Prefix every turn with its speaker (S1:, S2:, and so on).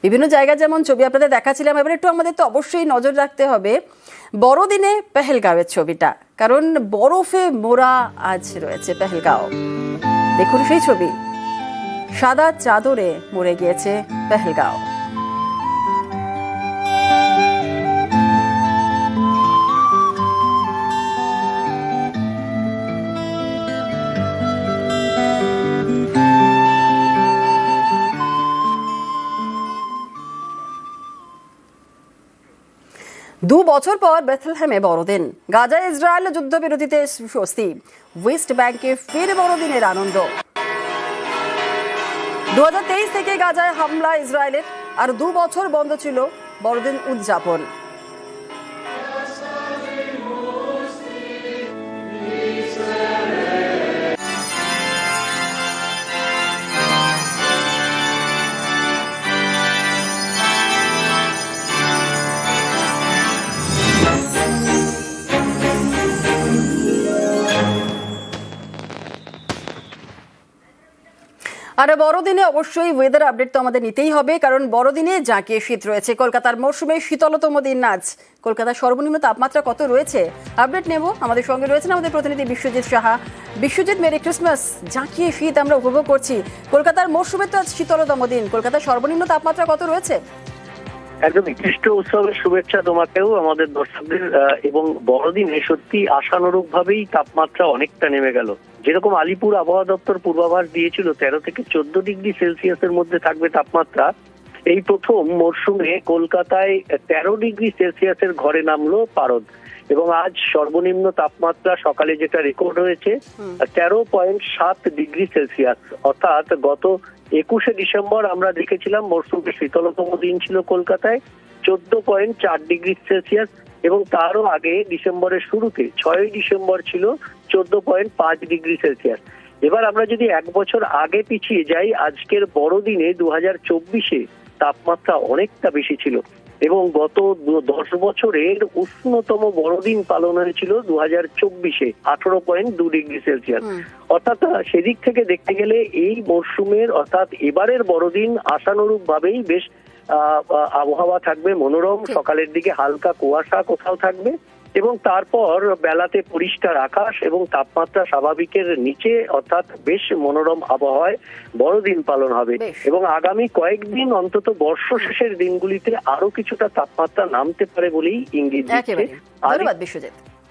S1: বিভিন্ন জায়গা যেমন ছবি আপনাদের দেখাচ্ছিলাম, এবার একটু আমাদের তো অবশ্যই নজর রাখতে হবে বড়দিনে পেহেলগাঁওয়ের ছবিটা, কারণ বরফে মোড়া আজ রয়েছে পেহেলগাঁও। দেখুন সেই ছবি, সাদা চাদরে মুড়ে গিয়েছে পেহেলগাঁও। দু বছর পর বেথলেহেমে বড়দিন, গাজায় ইসরায়েল যুদ্ধবিরতিতে স্বস্তি, ওয়েস্ট ব্যাংকে ফের বড়দিনের আনন্দ। 2023 থেকে গাজায় হামলা ইসরায়েলের, আর 2 বছর বন্ধ ছিল বড়দিন উদযাপন। আর বড়দিনে অবশ্যই ওয়েদার আপডেট তো আমাদের নিতেই হবে, কারণ বড়দিনে জাঁকিয়ে শীত রয়েছে। কলকাতার মরশুমে শীতলতম দিন আজ। কলকাতার সর্বনিম্ন তাপমাত্রা কত রয়েছে আপডেট নেব। আমাদের সঙ্গে রয়েছেন আমাদের প্রতিনিধি বিশ্বজিৎ সাহা। Biswajit, merry Christmas. জাঁকিয়ে শীত আমরা উপভোগ করছি। কলকাতার মরশুমে তো আজ শীতলতম দিন, কলকাতার সর্বনিম্ন তাপমাত্রা কত রয়েছে?
S2: একদম খ্রিস্ট উৎসবের শুভেচ্ছা তোমাকেও, আমাদের দর্শকদের। এবং বড়দিনে সত্যি আশানুরূপ ভাবেই তাপমাত্রা অনেকটা নেমে গেল। যেরকম আলিপুর আবহাওয়া দপ্তর পূর্বাভাস দিয়েছিল 13 থেকে 14 ডিগ্রি সেলসিয়াসের মধ্যে থাকবে তাপমাত্রা, এই প্রথম মরশুমে কলকাতায় 13 ডিগ্রি সেলসিয়াসের ঘরে নামলো পারদ। এবং আজ সর্বনিম্ন তাপমাত্রা সকালে যেটা রেকর্ড হয়েছে 13.7 ডিগ্রি সেলসিয়াস। অর্থাৎ গত 21শে ডিসেম্বর আমরা দেখেছিলাম মরশুমের শীতলতম দিন ছিল কলকাতায় 14.4 ডিগ্রি সেলসিয়াস, এবং তারও আগে ডিসেম্বরের শুরুতে 6ই ডিসেম্বর ছিল 14.5 ডিগ্রি সেলসিয়াস। এবার আমরা যদি 1 বছর আগে পিছিয়ে যাই, আজকের বড়দিনে 2024-এ তাপমাত্রা অনেকটা বেশি ছিল, এবং গত 10 বছরের উষ্ণতম বড়দিন পালন হয়েছিল 2024-এ 18.2 ডিগ্রি সেলসিয়াস। অর্থাৎ সেদিক থেকে দেখতে গেলে এই মরশুমের অর্থাৎ এবারের বড়দিন আশানুরূপ ভাবেই বেশ আবহাওয়া থাকবে মনোরম। সকালের দিকে হালকা কুয়াশা কোথাও থাকবে, এবং তারপর বেলাতে পরিষ্কার আকাশ এবং তাপমাত্রা স্বাভাবিকের নিচে, অর্থাৎ বেশ মনোরম আবহাওয়ায় বড়দিন পালন হবে। এবং আগামী কয়েকদিন অন্তত বর্ষ শেষের দিনগুলিতে আরো কিছুটা তাপমাত্রা নামতে পারে বলেই ইঙ্গিত দিচ্ছে।
S1: ধন্যবাদ বিশ্বজিৎ।